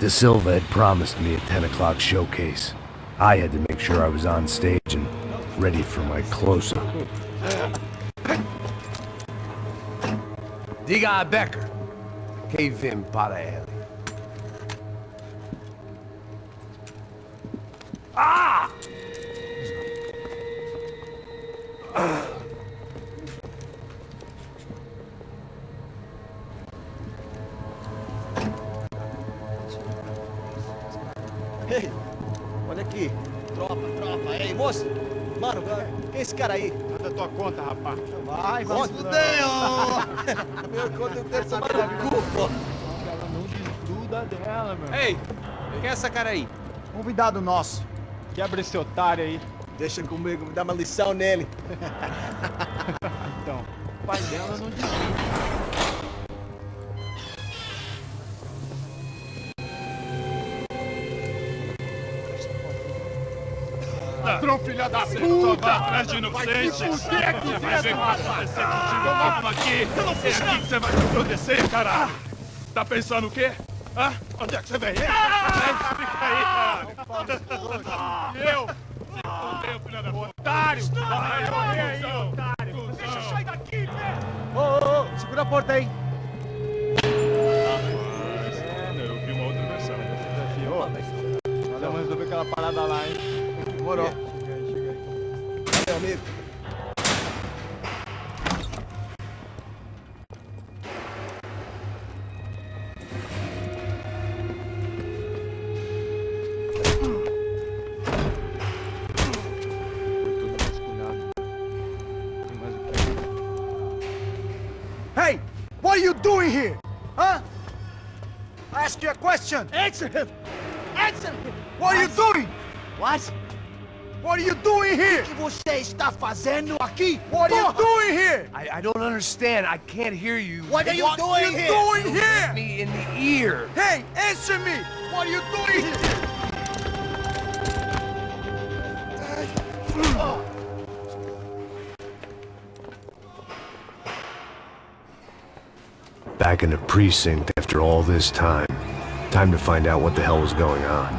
De Silva had promised me a 10 o'clock showcase. I had to make sure I was on stage and ready for my close-up. Diga a Becker que vem para ele. Ah! Ei, olha aqui. Tropa. Ei, moço. Mano, quem é esse cara aí? Manda tua conta, rapaz. Vai, fudeu! Meu conta deve ser maluco, pô. Ela não desgruda dela, meu. Ei, quem é essa cara aí? Convidado nosso. Quebra esse otário aí. Deixa comigo, me dá uma lição nele. Então, o pai dela não desgruda. Ladrão, filha da puta! Vai atrás de inocentes! Vai ver o que vai acontecer contigo! Vamos aqui! É aqui que você vai se proteger, caralho! Tá pensando o quê? Hã? Onde é que você vem? Fica aí, caralho! E eu? Se fodeu, filha da puta! Otário! Vai morrer aí, otário! Deixa eu sair daqui, velho! Ô, segura a porta aí! Eu vi uma outra versão. Vamos resolver aquela parada lá, hein? Demorou. Chega aí. Meu amigo. Hey! What are you doing here? Huh? I ask you a question! Answer him! Answer him! What are you doing? What? What are you doing here? O que você está fazendo aqui? What are you doing here? I don't understand. I can't hear you. What are you doing here? Doing Hit here? me in the ear. Hey, answer me! What are you doing here? Back in the precinct after all this time. Time to find out what the hell was going on.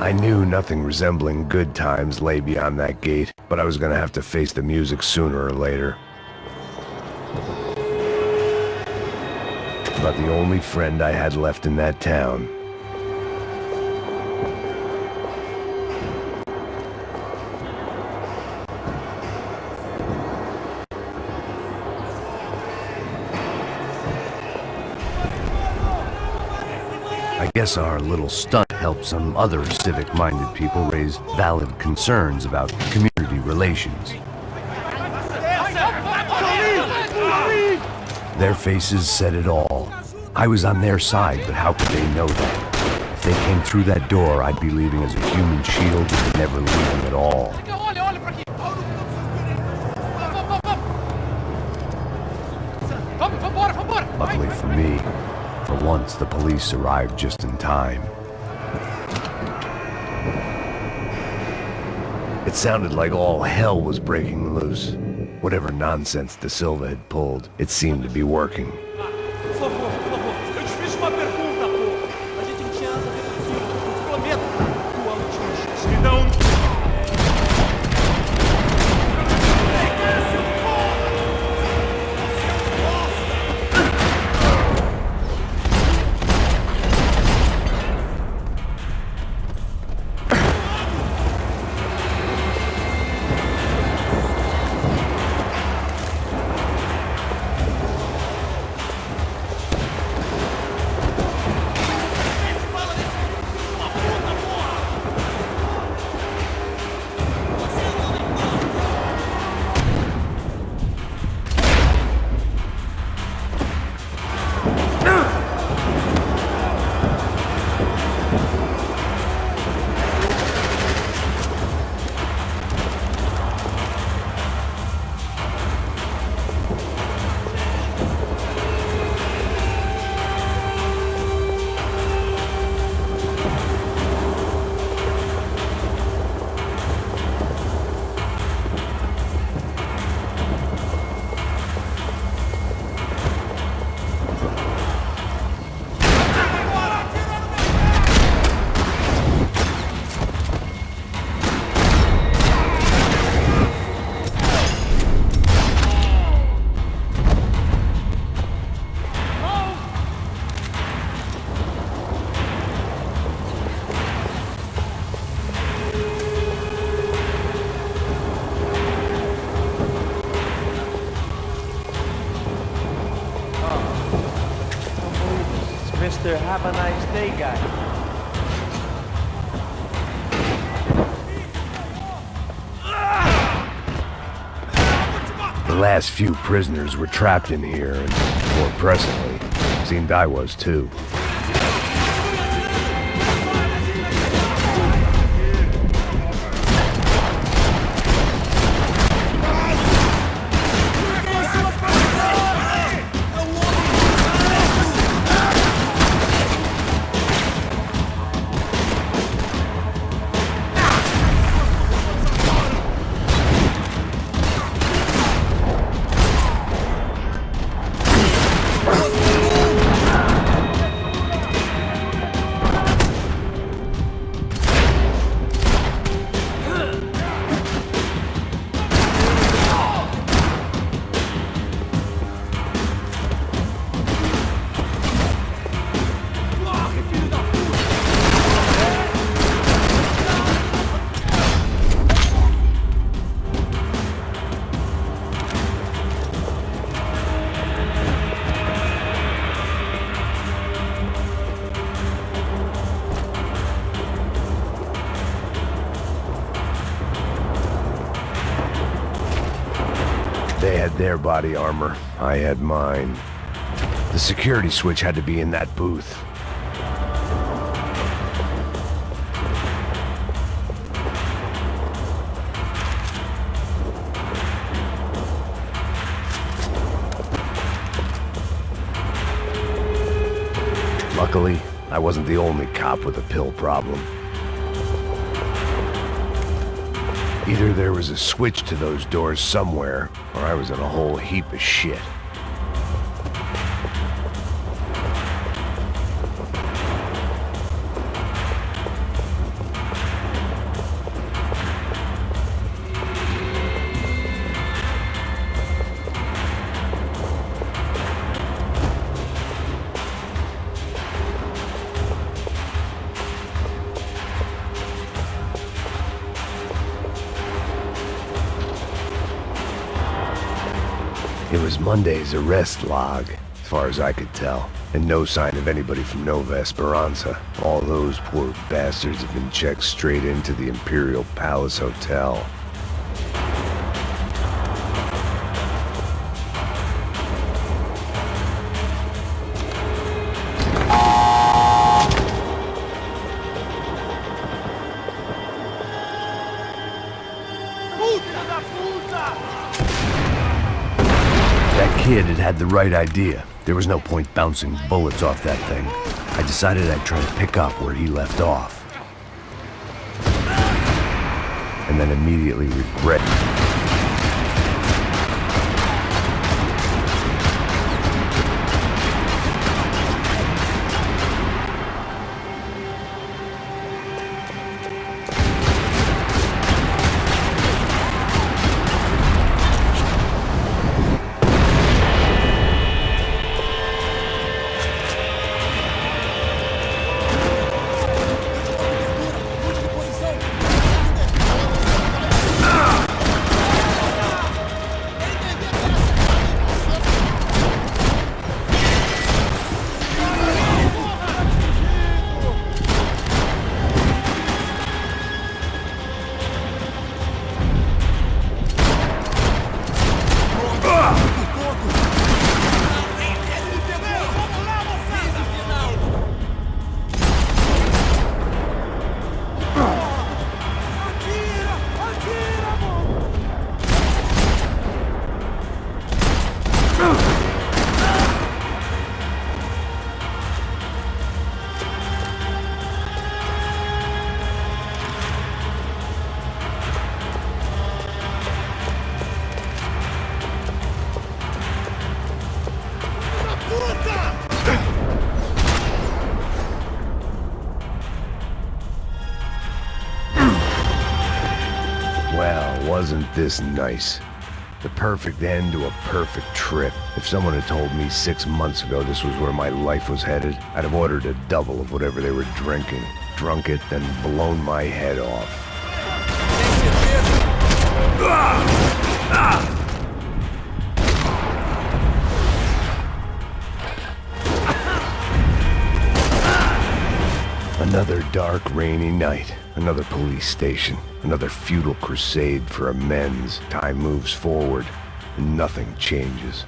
I knew nothing resembling good times lay beyond that gate, but I was gonna have to face the music sooner or later. About the only friend I had left in that town. I guess our little stunt helped some other civic-minded people raise valid concerns about community relations. Their faces said it all. I was on their side, but how could they know that? If they came through that door, I'd be leaving as a human shield and never leaving at all. Luckily for me, for once the police arrived just in time. It sounded like all hell was breaking loose. Whatever nonsense De Silva had pulled, it seemed to be working. Por favor, eu te fiz uma pergunta, pô. A gente não tinha nada a ver com aquilo. Eu prometo. Tua última chance. Me dá um... Have a nice day, guy. The last few prisoners were trapped in here, and more presently, seemed I was too. They had their body armor, I had mine. The security switch had to be in that booth. Luckily, I wasn't the only cop with a pill problem. Either there was a switch to those doors somewhere, or I was in a whole heap of shit. It was Monday's arrest log, as far as I could tell, and no sign of anybody from Nova Esperanza. All those poor bastards have been checked straight into the Imperial Palace Hotel. That kid had the right idea. There was no point bouncing bullets off that thing. I decided I'd try to pick up where he left off. And then immediately regret it. Well, wasn't this nice? The perfect end to a perfect trip. If someone had told me 6 months ago this was where my life was headed, I'd have ordered a double of whatever they were drinking, drunk it, then blown my head off. Another dark, rainy night. Another police station. Another futile crusade for amends. Time moves forward, and nothing changes.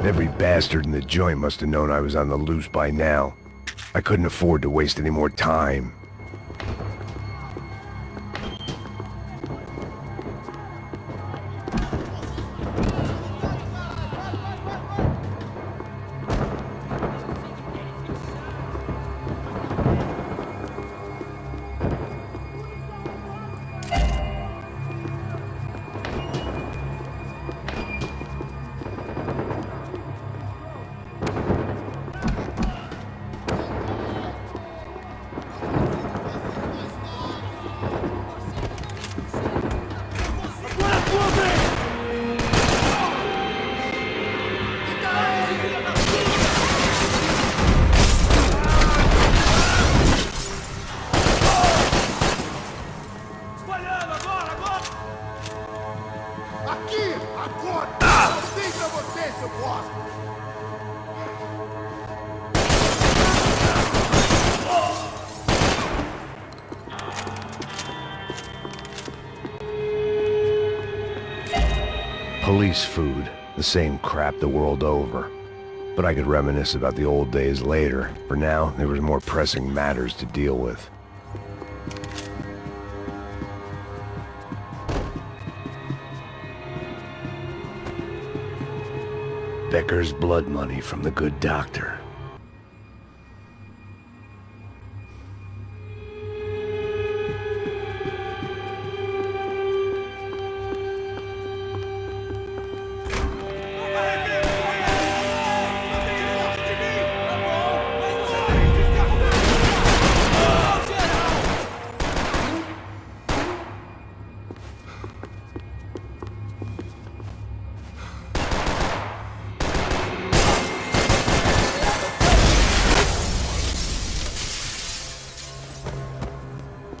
Every bastard in the joint must have known I was on the loose by now. I couldn't afford to waste any more time. Police food, the same crap the world over. But I could reminisce about the old days later. For now, there was more pressing matters to deal with. Becker's blood money from the good doctor.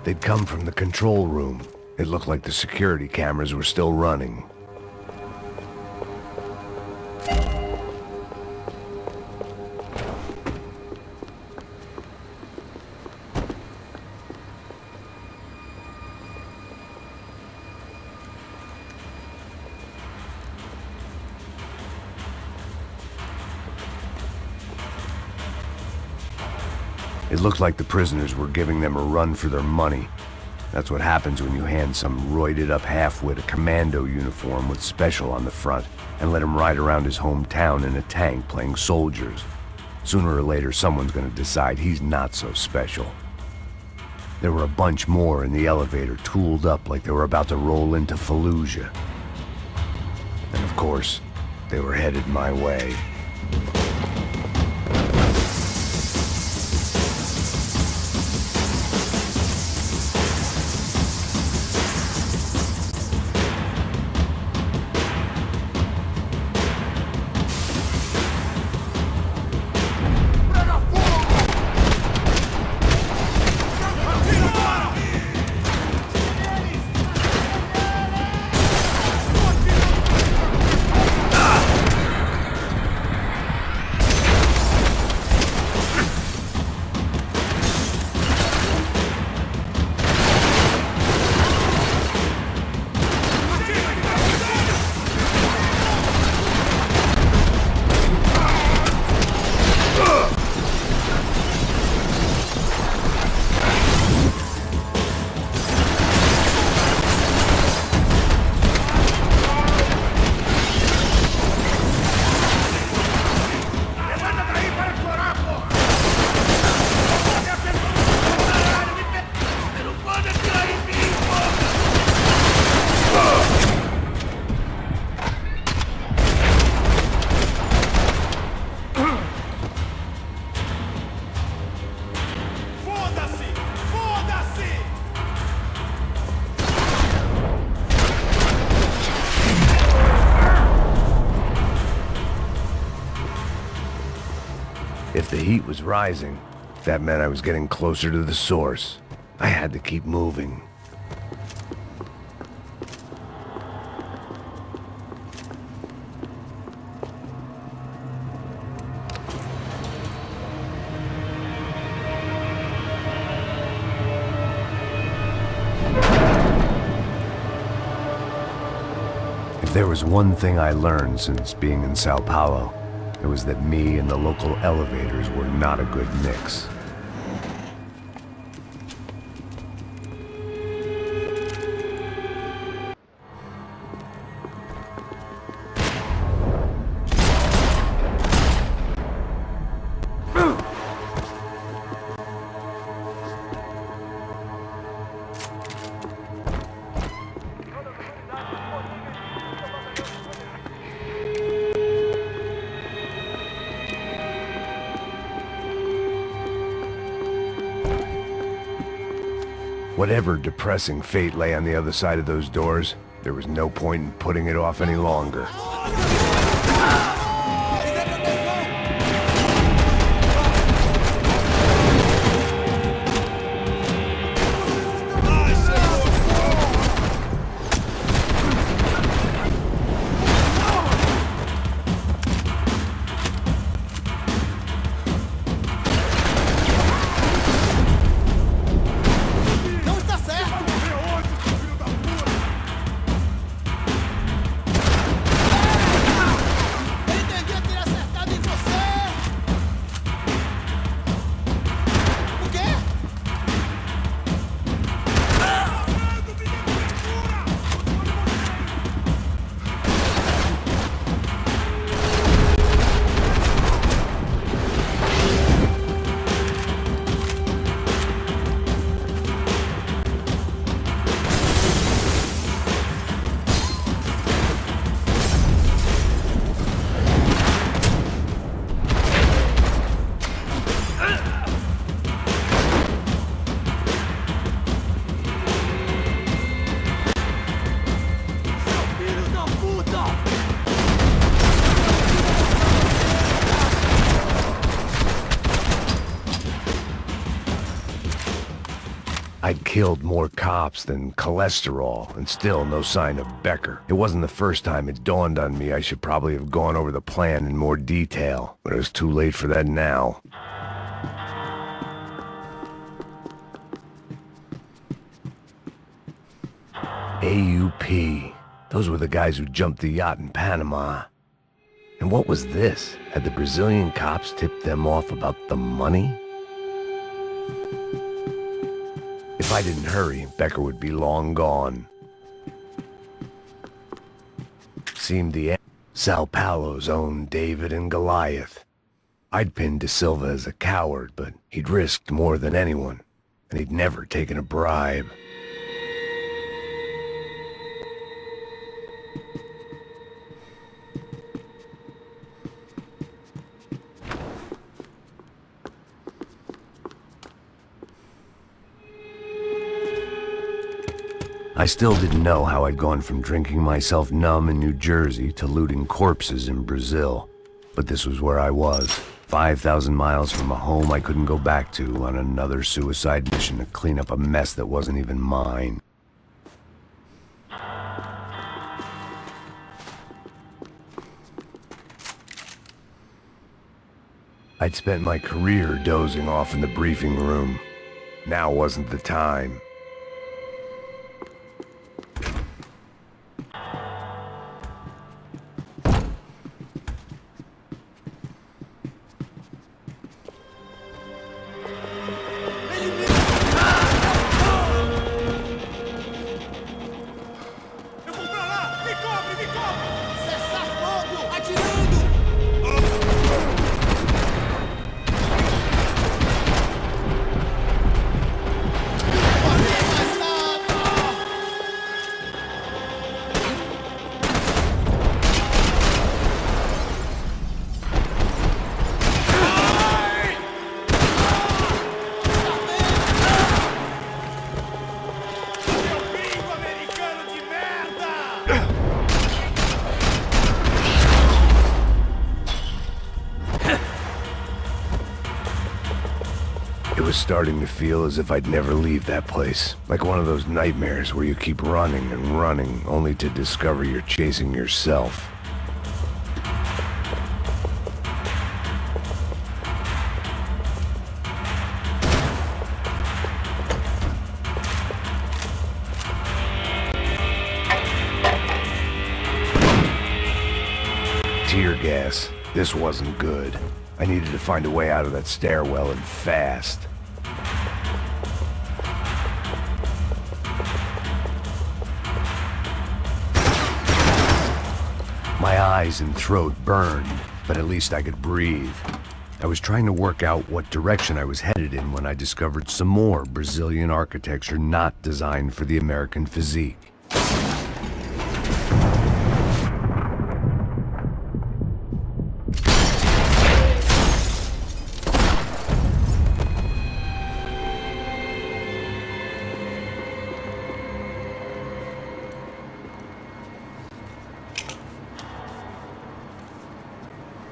They'd come from the control room. It looked like the security cameras were still running. It looked like the prisoners were giving them a run for their money. That's what happens when you hand some roided-up halfwit a commando uniform with special on the front and let him ride around his hometown in a tank playing soldiers. Sooner or later, someone's gonna decide he's not so special. There were a bunch more in the elevator, tooled up like they were about to roll into Fallujah. And of course, they were headed my way. If the heat was rising, that meant I was getting closer to the source. I had to keep moving. If there was one thing I learned since being in São Paulo, it was that me and the local elevators were not a good mix. Whatever depressing fate lay on the other side of those doors, there was no point in putting it off any longer. I'd killed more cops than cholesterol, and still no sign of Becker. It wasn't the first time it dawned on me I should probably have gone over the plan in more detail, but it was too late for that now. AUP. Those were the guys who jumped the yacht in Panama. And what was this? Had the Brazilian cops tipped them off about the money? If I didn't hurry, Becker would be long gone. Seemed the end. São Paulo's own David and Goliath. I'd pinned De Silva as a coward, but he'd risked more than anyone, and he'd never taken a bribe. I still didn't know how I'd gone from drinking myself numb in New Jersey to looting corpses in Brazil. But this was where I was, 5,000 miles from a home I couldn't go back to, on another suicide mission to clean up a mess that wasn't even mine. I'd spent my career dozing off in the briefing room. Now wasn't the time. It was starting to feel as if I'd never leave that place. Like one of those nightmares where you keep running and running, only to discover you're chasing yourself. Tear gas. This wasn't good. I needed to find a way out of that stairwell and fast. My eyes and throat burned, but at least I could breathe. I was trying to work out what direction I was headed in when I discovered some more Brazilian architecture not designed for the American physique.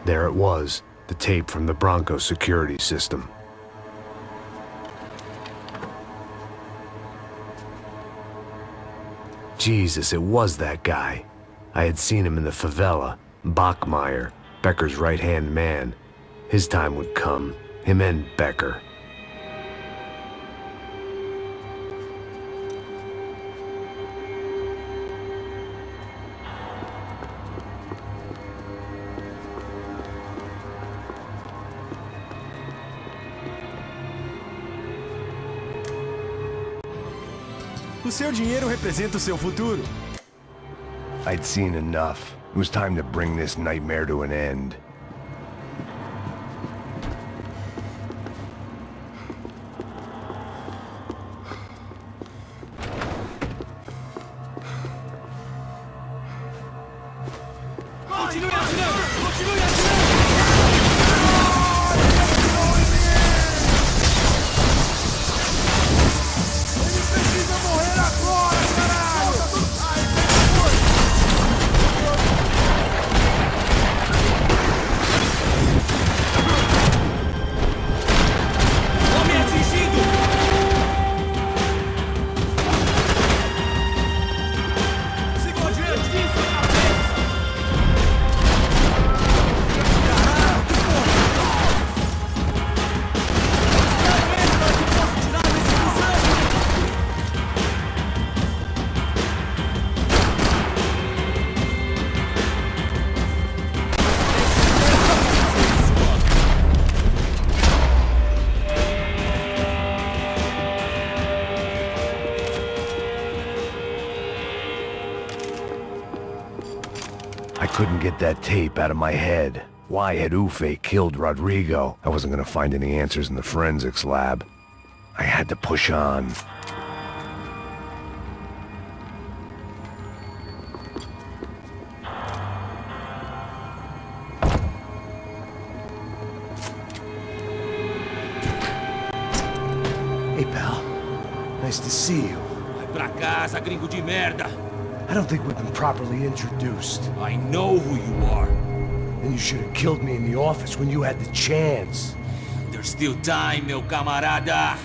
There it was, the tape from the Branco security system. Jesus, it was that guy. I had seen him in the favela, Bachmeyer, Becker's right-hand man. His time would come, him and Becker. O seu dinheiro representa o seu futuro. I'd seen enough. It was time to bring this nightmare to an end. Continue atirando! Continue atirando! I couldn't get that tape out of my head. Why had Ufe killed Rodrigo? I wasn't gonna find any answers in the forensics lab. I had to push on. Hey, pal. Nice to see you. Vai pra casa, gringo de merda! I don't think we've been properly introduced. I know who you are. And you should have killed me in the office when you had the chance. There's still time, meu camarada!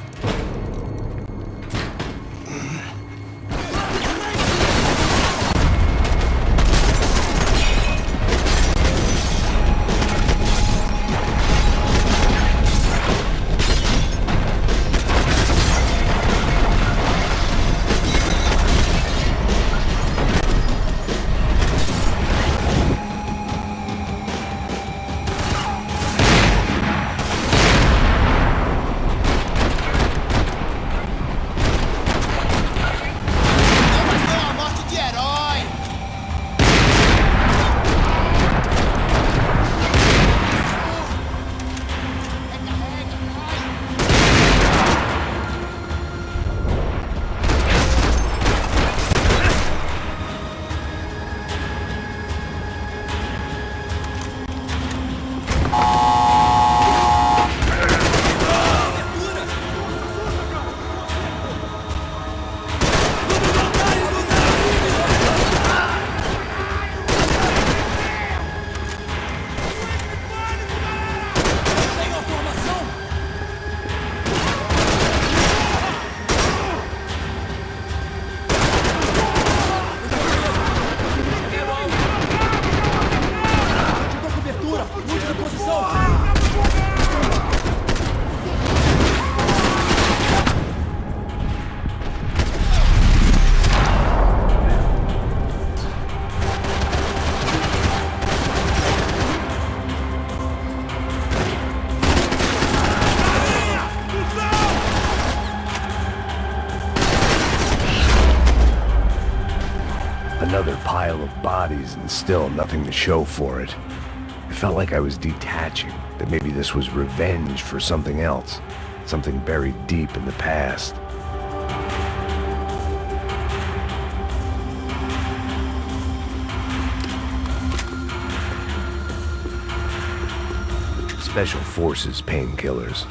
pile of bodies and still nothing to show for it. It felt like I was detaching, that maybe this was revenge for something else, something buried deep in the past. Special Forces painkillers.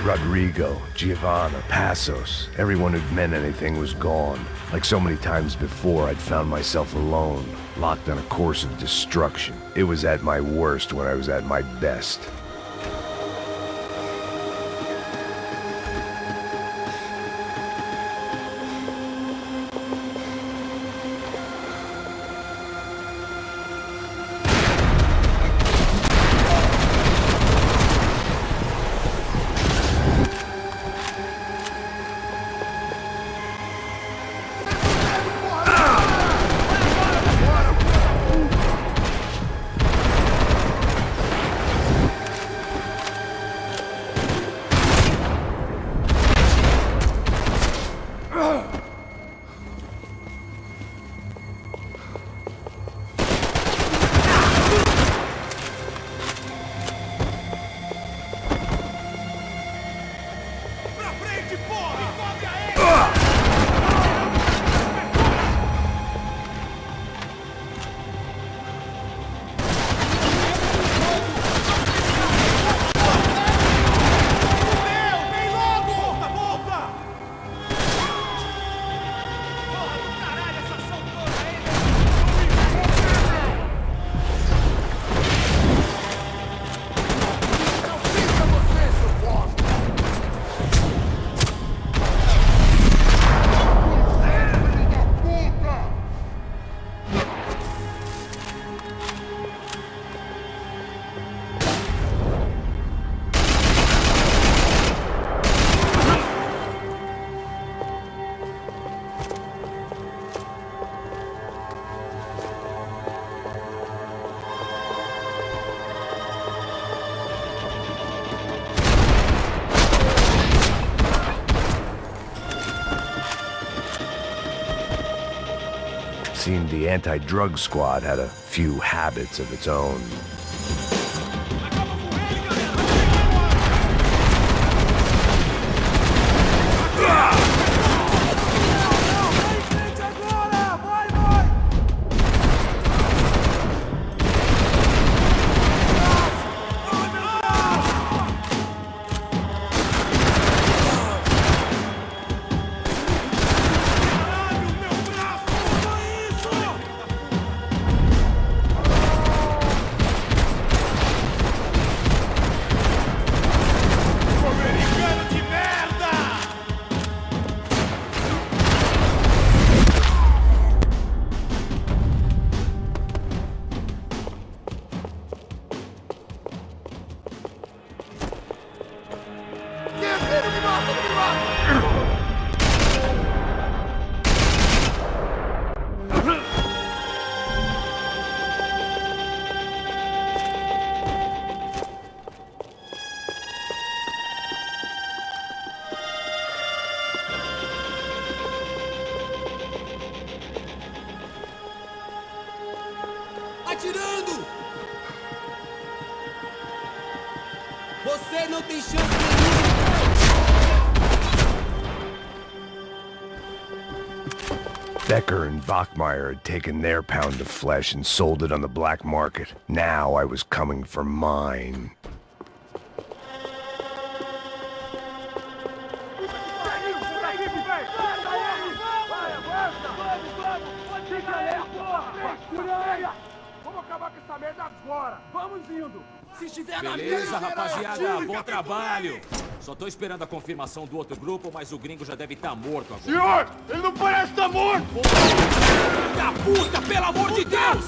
Rodrigo, Giovanna, Passos, everyone who'd meant anything was gone. Like so many times before, I'd found myself alone, locked on a course of destruction. It was at my worst when I was at my best. Seemed the anti-drug squad had a few habits of its own. Atirando! Você não tem chance nenhuma! Becker and Bachmeyer had taken their pound of flesh and sold it on the black market. Now I was coming for mine. Beleza, rapaziada, bom trabalho. Só tô esperando a confirmação do outro grupo, mas o gringo já deve estar morto agora. Senhor, ele não parece estar morto! Filho da puta, pelo amor de Deus!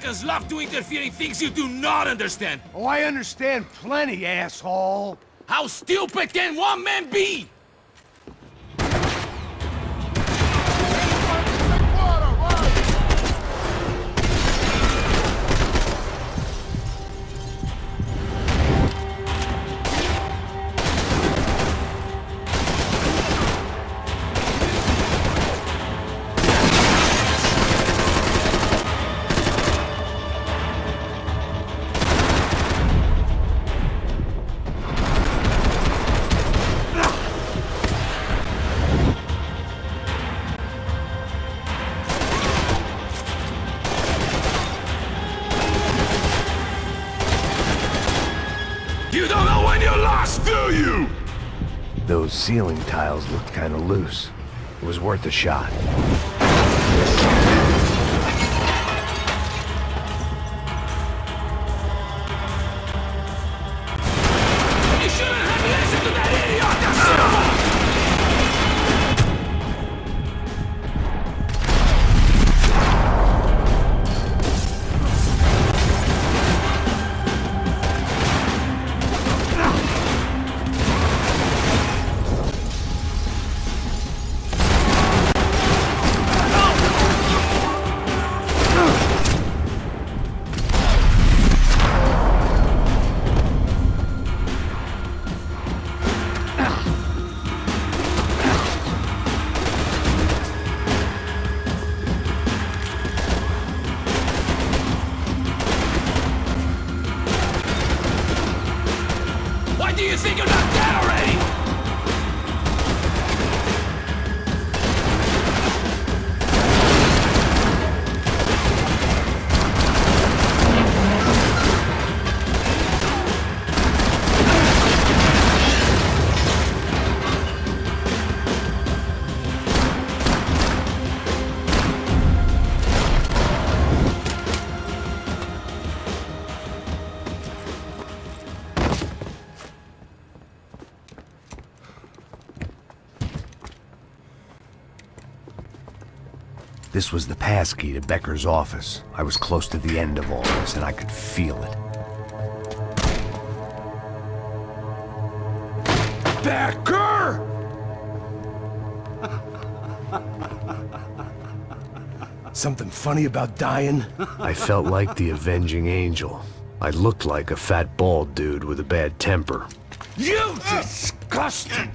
Americans love to interfere in things you do not understand. Oh, I understand plenty, asshole. How stupid can one man be? You don't know when you lost, do you? Those ceiling tiles looked kind of loose. It was worth a shot. You shouldn't have listened to that idiot! Why do you think you're not dead already? This was the passkey to Becker's office. I was close to the end of all this, and I could feel it. Becker! Something funny about dying? I felt like the avenging angel. I looked like a fat bald dude with a bad temper. You disgusting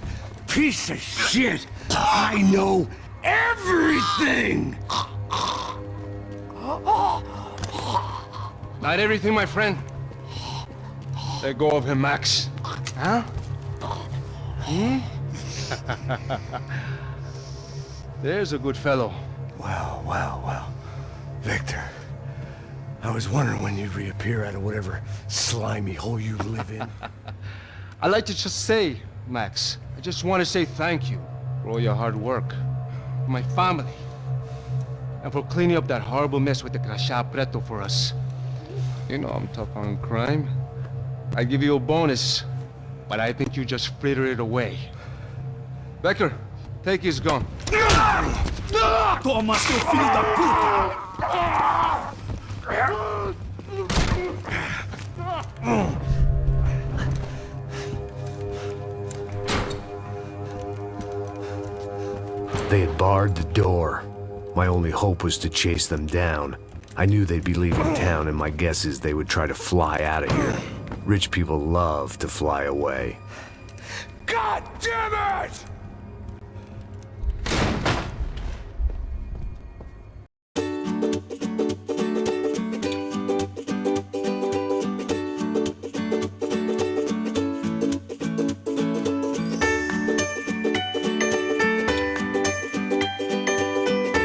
piece of shit! I know everything! Not everything, my friend. Let go of him, Max. Huh? There's a good fellow. Well. Victor, I was wondering when you'd reappear out of whatever slimy hole you live in. I'd like to just say, Max, I just want to say thank you for all your hard work, for my family, and for cleaning up that horrible mess with the Crachá Preto for us. You know I'm tough on crime. I give you a bonus, but I think you just fritter it away. Becker, take his gun. Toma, seu filho da puta! They had barred the door. My only hope was to chase them down. I knew they'd be leaving town, and my guess is they would try to fly out of here. Rich people love to fly away. God damn it!